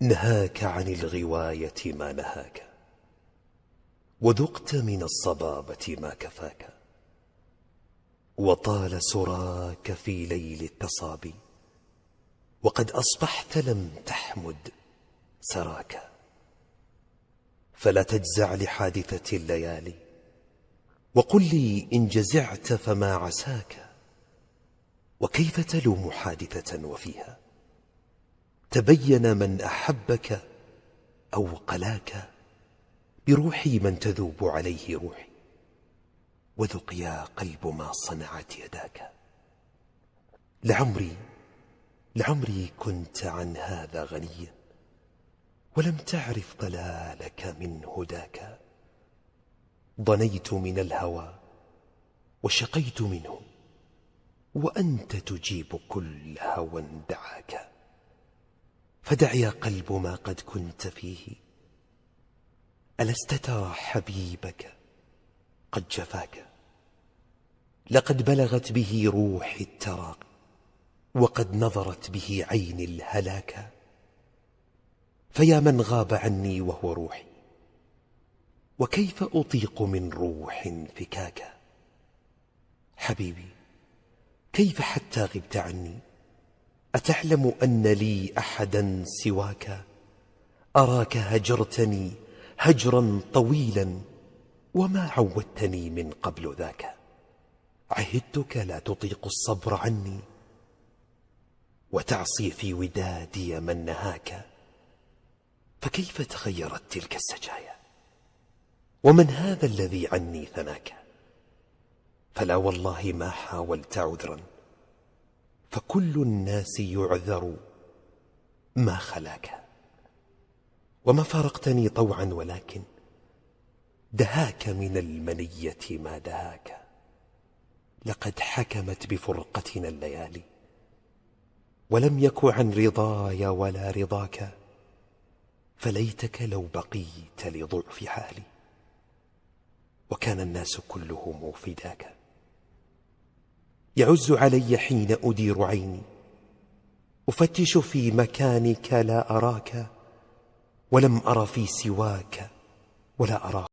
نهاك عن الغواية ما نهاك، وذقت من الصبابة ما كفاك، وطال سراك في ليل التصابي، وقد أصبحت لم تحمد سراك. فلا تجزع لحادثة الليالي، وقل لي إن جزعت فما عساك. وكيف تلوم حادثة وفيها تبين من أحبك أو قلاك؟ بروحي من تذوب عليه روحي، وذق يا قلب ما صنعت يداك. لعمري كنت عن هذا غنيا، ولم تعرف ضلالك من هداك. ضنيت من الهوى وشقيت منه، وأنت تجيب كل هوى دعاك. فدع يا قلب ما قد كنت فيه، ألست ترى حبيبك قد جفاك؟ لقد بلغت به روحي التراقي، وقد نظرت به عين الهلاك. فيا من غاب عني وهو روحي، وكيف أطيق من روح فكاك؟ حبيبي كيف حتى غبت عني؟ أتعلم أن لي أحدا سواك؟ أراك هجرتني هجرا طويلا، وما عودتني من قبل ذاك. عهدتك لا تطيق الصبر عني، وتعصي في ودادي من نهاك. فكيف تغيرت تلك السجايا؟ ومن هذا الذي عني ثناك؟ فلا والله ما حاولت عذرا، فكل الناس يعذر ما خلاك. وما فارقتني طوعا، ولكن دهاك من المنية ما دهاك. لقد حكمت بفرقتنا الليالي، ولم يك عن رضاي ولا رضاك. فليتك لو بقيت لضعف حالي، وكان الناس كلهم فداك. يعز علي حين أدير عيني، أفتش في مكانك لا أراك، ولم أر في سواك ولا أراك.